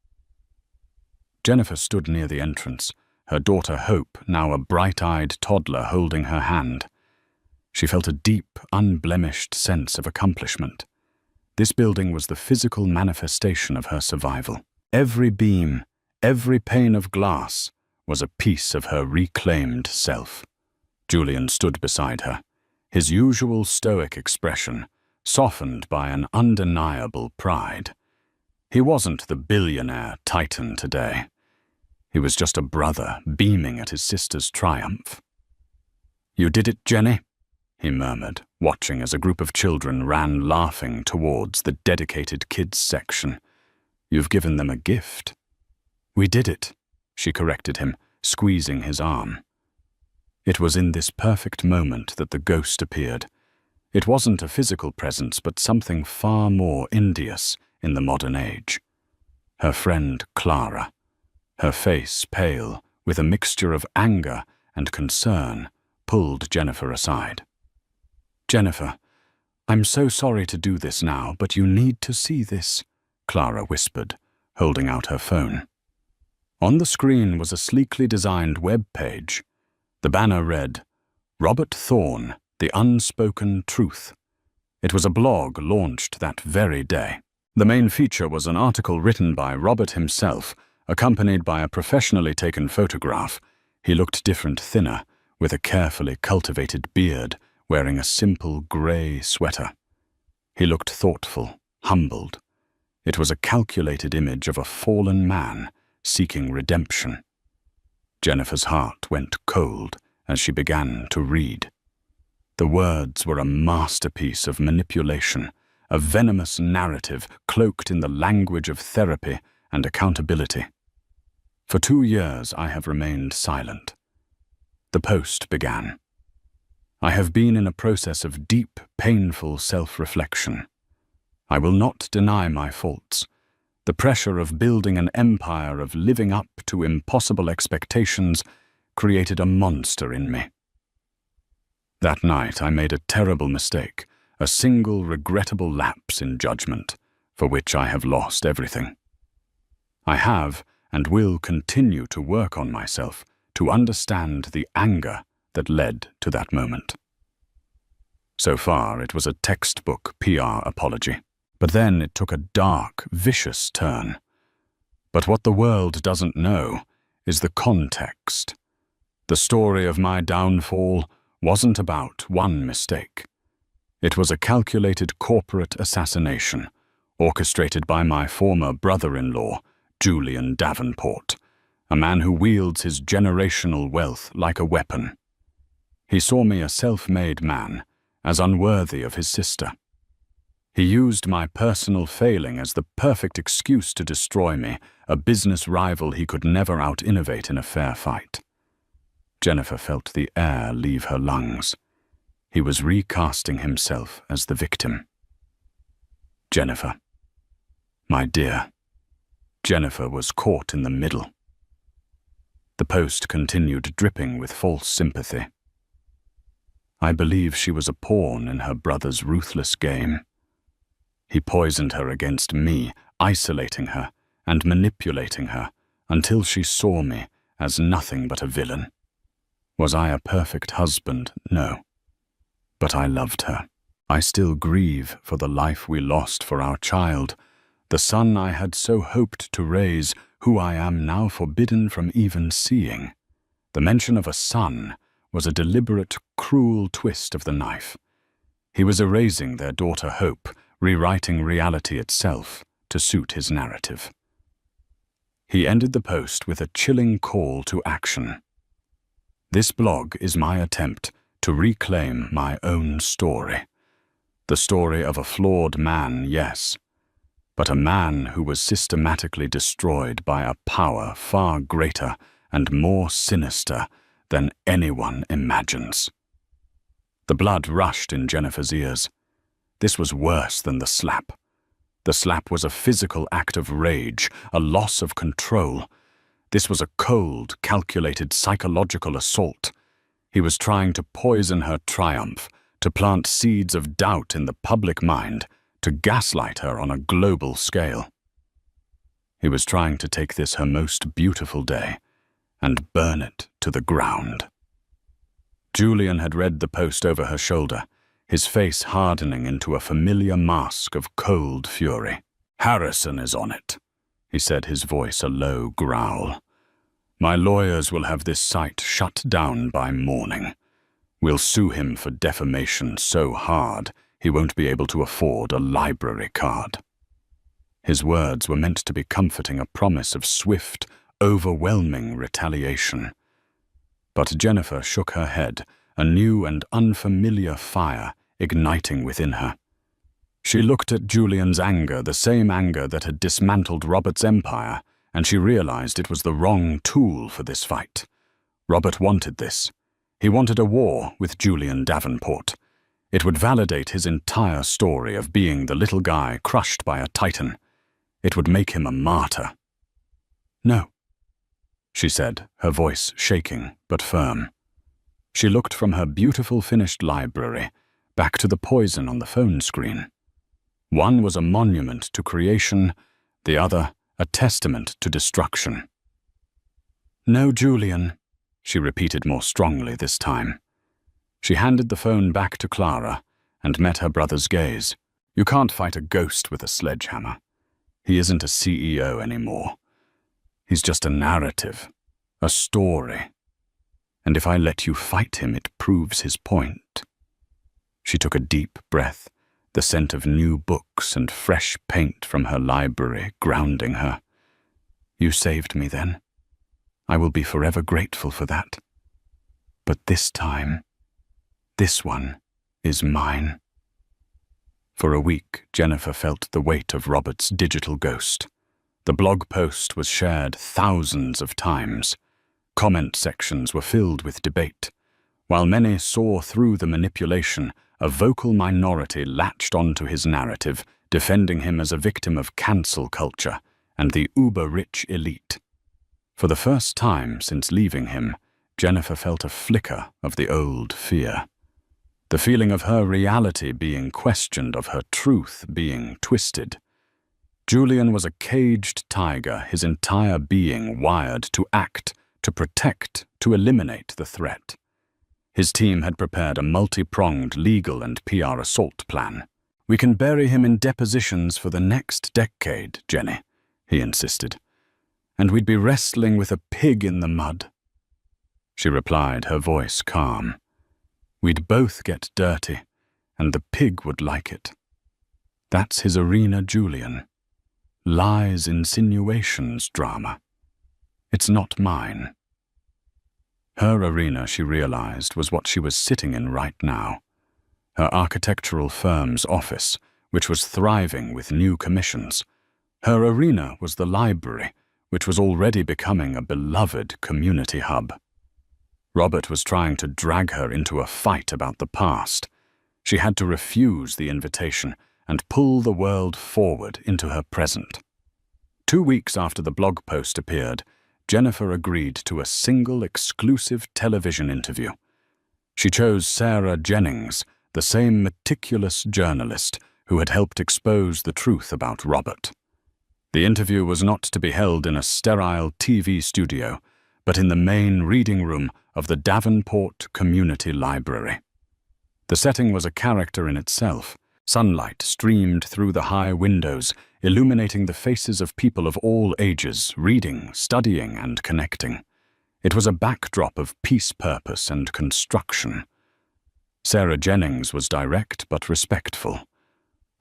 Jennifer stood near the entrance, her daughter Hope, now a bright-eyed toddler, holding her hand. She felt a deep, unblemished sense of accomplishment. This building was the physical manifestation of her survival. Every beam, every pane of glass was a piece of her reclaimed self. Julian stood beside her, his usual stoic expression softened by an undeniable pride. He wasn't the billionaire titan today. He was just a brother beaming at his sister's triumph. "You did it, Jenny," he murmured, watching as a group of children ran laughing towards the dedicated kids section. "You've given them a gift." "We did it," she corrected him, squeezing his arm. It was in this perfect moment that the ghost appeared. It wasn't a physical presence, but something far more insidious in the modern age. Her friend Clara, her face pale with a mixture of anger and concern, pulled Jennifer aside. "Jennifer, I'm so sorry to do this now, but you need to see this," Clara whispered, holding out her phone. On the screen was a sleekly designed web page. The banner read, "Robert Thorne, The Unspoken Truth." It was a blog launched that very day. The main feature was an article written by Robert himself, accompanied by a professionally taken photograph. He looked different, thinner, with a carefully cultivated beard, wearing a simple grey sweater. He looked thoughtful, humbled. It was a calculated image of a fallen man seeking redemption. Jennifer's heart went cold as she began to read. The words were a masterpiece of manipulation, a venomous narrative cloaked in the language of therapy and accountability. "For 2 years I have remained silent." The post began. "I have been in a process of deep, painful self-reflection. I will not deny my faults. The pressure of building an empire, of living up to impossible expectations, created a monster in me. That night I made a terrible mistake, a single regrettable lapse in judgment, for which I have lost everything. I have and will continue to work on myself to understand the anger that led to that moment." So far, it was a textbook PR apology. But then it took a dark, vicious turn. But what the world doesn't know is the context. The story of my downfall wasn't about one mistake. It was a calculated corporate assassination, orchestrated by my former brother-in-law, Julian Davenport, a man who wields his generational wealth like a weapon. He saw me a self-made man, as unworthy of his sister. He used my personal failing as the perfect excuse to destroy me, a business rival he could never out-innovate in a fair fight. Jennifer felt the air leave her lungs. He was recasting himself as the victim. Jennifer. My dear. Jennifer was caught in the middle. The post continued dripping with false sympathy. I believe she was a pawn in her brother's ruthless game. He poisoned her against me, isolating her and manipulating her until she saw me as nothing but a villain. Was I a perfect husband? No. But I loved her. I still grieve for the life we lost for our child, the son I had so hoped to raise, who I am now forbidden from even seeing. The mention of a son was a deliberate, cruel twist of the knife. He was erasing their daughter Hope, rewriting reality itself to suit his narrative. He ended the post with a chilling call to action. This blog is my attempt to reclaim my own story. The story of a flawed man, yes, but a man who was systematically destroyed by a power far greater and more sinister than anyone imagines. The blood rushed in Jennifer's ears. This was worse than the slap. The slap was a physical act of rage, a loss of control. This was a cold, calculated psychological assault. He was trying to poison her triumph, to plant seeds of doubt in the public mind, to gaslight her on a global scale. He was trying to take this her most beautiful day and burn it to the ground. Julian had read the post over her shoulder, his face hardening into a familiar mask of cold fury. "Harrison is on it," he said, his voice a low growl. "My lawyers will have this site shut down by morning. We'll sue him for defamation so hard he won't be able to afford a library card." His words were meant to be comforting, a promise of swift, overwhelming retaliation. But Jennifer shook her head, a new and unfamiliar fire igniting within her. She looked at Julian's anger, the same anger that had dismantled Robert's empire, and she realized it was the wrong tool for this fight. Robert wanted this. He wanted a war with Julian Davenport. It would validate his entire story of being the little guy crushed by a titan. It would make him a martyr. "No," she said, her voice shaking but firm. She looked from her beautiful finished library back to the poison on the phone screen. One was a monument to creation, the other a testament to destruction. "No, Julian," she repeated more strongly this time. She handed the phone back to Clara and met her brother's gaze. "You can't fight a ghost with a sledgehammer. He isn't a CEO anymore. He's just a narrative, a story. And if I let you fight him, it proves his point." She took a deep breath, the scent of new books and fresh paint from her library grounding her. "You saved me then. I will be forever grateful for that. But this time, this one is mine." For a week, Jennifer felt the weight of Robert's digital ghost. The blog post was shared thousands of times. Comment sections were filled with debate. While many saw through the manipulation, a vocal minority latched onto his narrative, defending him as a victim of cancel culture and the uber-rich elite. For the first time since leaving him, Jennifer felt a flicker of the old fear. The feeling of her reality being questioned, of her truth being twisted. Julian was a caged tiger, his entire being wired to act, to protect, to eliminate the threat. His team had prepared a multi-pronged legal and PR assault plan. "We can bury him in depositions for the next decade, Jenny," he insisted. "And we'd be wrestling with a pig in the mud." She replied, her voice calm. "We'd both get dirty, and the pig would like it. That's his arena, Julian. Lies, insinuations, drama. It's not mine." Her arena, she realized, was what she was sitting in right now. Her architectural firm's office, which was thriving with new commissions. Her arena was the library, which was already becoming a beloved community hub. Robert was trying to drag her into a fight about the past. She had to refuse the invitation and pull the world forward into her present. 2 weeks after the blog post appeared, Jennifer agreed to a single exclusive television interview. She chose Sarah Jennings, the same meticulous journalist who had helped expose the truth about Robert. The interview was not to be held in a sterile TV studio, but in the main reading room of the Davenport Community Library. The setting was a character in itself. Sunlight streamed through the high windows, illuminating the faces of people of all ages, reading, studying, and connecting. It was a backdrop of peace, purpose, and construction. Sarah Jennings was direct but respectful.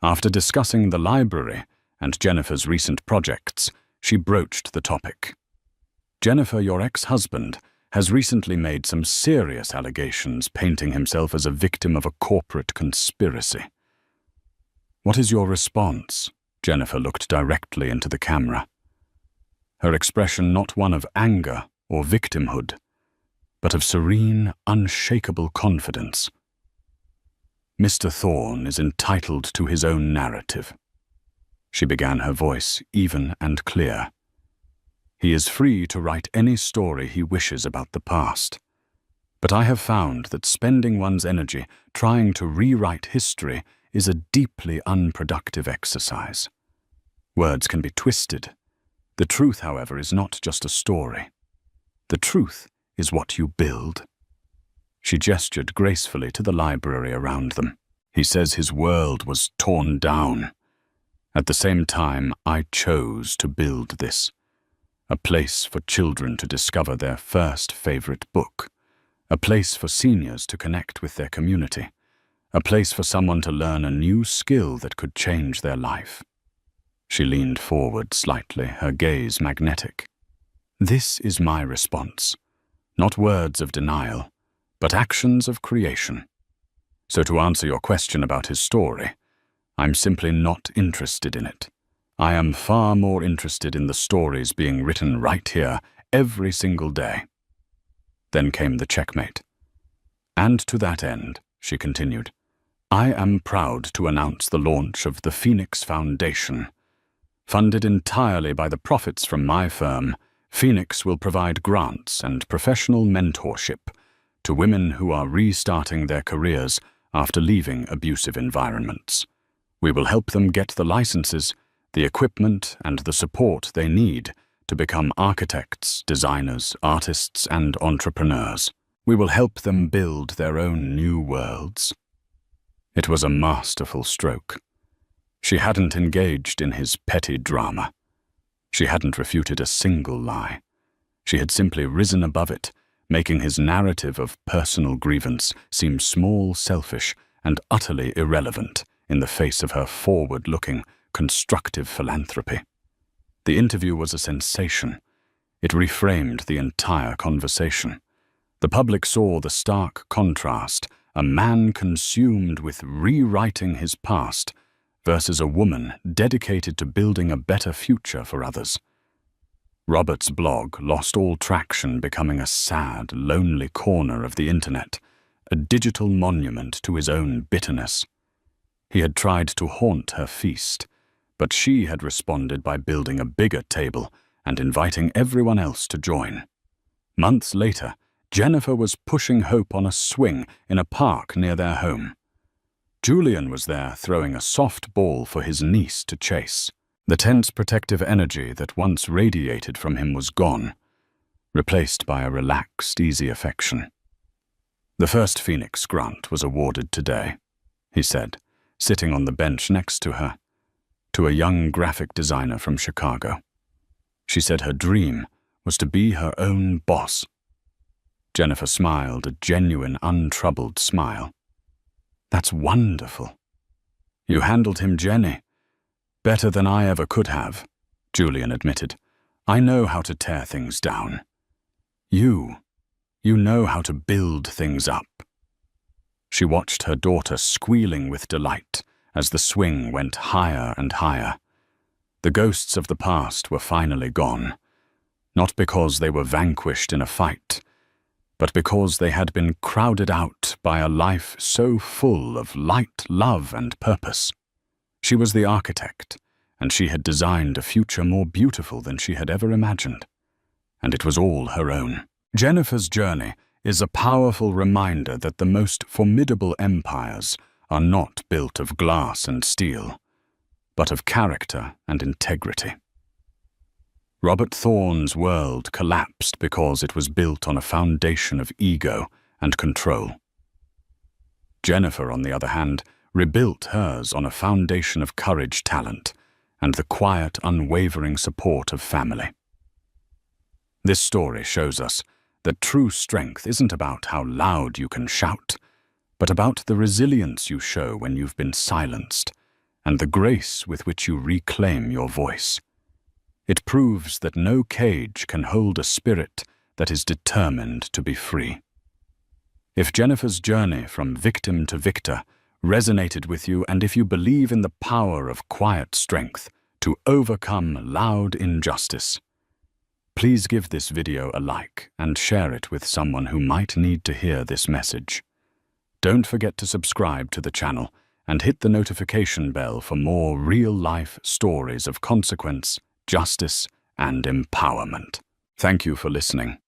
After discussing the library and Jennifer's recent projects, she broached the topic. "Jennifer, your ex-husband, has recently made some serious allegations, painting himself as a victim of a corporate conspiracy. What is your response?" Jennifer looked directly into the camera. Her expression not one of anger or victimhood, but of serene, unshakable confidence. "Mr. Thorne is entitled to his own narrative." She began, her voice even and clear. "He is free to write any story he wishes about the past. But I have found that spending one's energy trying to rewrite history is a deeply unproductive exercise. Words can be twisted. The truth, however, is not just a story. The truth is what you build." She gestured gracefully to the library around them. "He says his world was torn down. At the same time, I chose to build this. A place for children to discover their first favorite book. A place for seniors to connect with their community. A place for someone to learn a new skill that could change their life." She leaned forward slightly, her gaze magnetic. "This is my response. Not words of denial, but actions of creation. So to answer your question about his story, I'm simply not interested in it. I am far more interested in the stories being written right here, every single day. Then came the checkmate. And to that end, she continued, I am proud to announce the launch of the Phoenix Foundation. Funded entirely by the profits from my firm, Phoenix will provide grants and professional mentorship to women who are restarting their careers after leaving abusive environments. We will help them get the licenses, the equipment, and the support they need to become architects, designers, artists, and entrepreneurs. We will help them build their own new worlds. It was a masterful stroke. She hadn't engaged in his petty drama. She hadn't refuted a single lie. She had simply risen above it, making his narrative of personal grievance seem small, selfish, and utterly irrelevant in the face of her forward-looking, constructive philanthropy. The interview was a sensation. It reframed the entire conversation. The public saw the stark contrast, a man consumed with rewriting his past versus a woman dedicated to building a better future for others. Robert's blog lost all traction, becoming a sad, lonely corner of the internet, a digital monument to his own bitterness. He had tried to haunt her feast, but she had responded by building a bigger table and inviting everyone else to join. Months later, Jennifer was pushing Hope on a swing in a park near their home. Julian was there throwing a soft ball for his niece to chase. The tense protective energy that once radiated from him was gone, replaced by a relaxed, easy affection. The first Phoenix grant was awarded today, he said, sitting on the bench next to her, to a young graphic designer from Chicago. She said her dream was to be her own boss. Jennifer smiled, a genuine, untroubled smile. That's wonderful. You handled him, Jenny. Better than I ever could have, Julian admitted. I know how to tear things down. You know how to build things up. She watched her daughter squealing with delight as the swing went higher and higher. The ghosts of the past were finally gone, not because they were vanquished in a fight, but because they had been crowded out by a life so full of light, love, and purpose. She was the architect, and she had designed a future more beautiful than she had ever imagined. And it was all her own. Jennifer's journey is a powerful reminder that the most formidable empires are not built of glass and steel, but of character and integrity. Robert Thorne's world collapsed because it was built on a foundation of ego and control. Jennifer, on the other hand, rebuilt hers on a foundation of courage, talent, and the quiet, unwavering support of family. This story shows us that true strength isn't about how loud you can shout, but about the resilience you show when you've been silenced, and the grace with which you reclaim your voice. It proves that no cage can hold a spirit that is determined to be free. If Jennifer's journey from victim to victor resonated with you, and if you believe in the power of quiet strength to overcome loud injustice, please give this video a like and share it with someone who might need to hear this message. Don't forget to subscribe to the channel and hit the notification bell for more real-life stories of consequence, justice, and empowerment. Thank you for listening.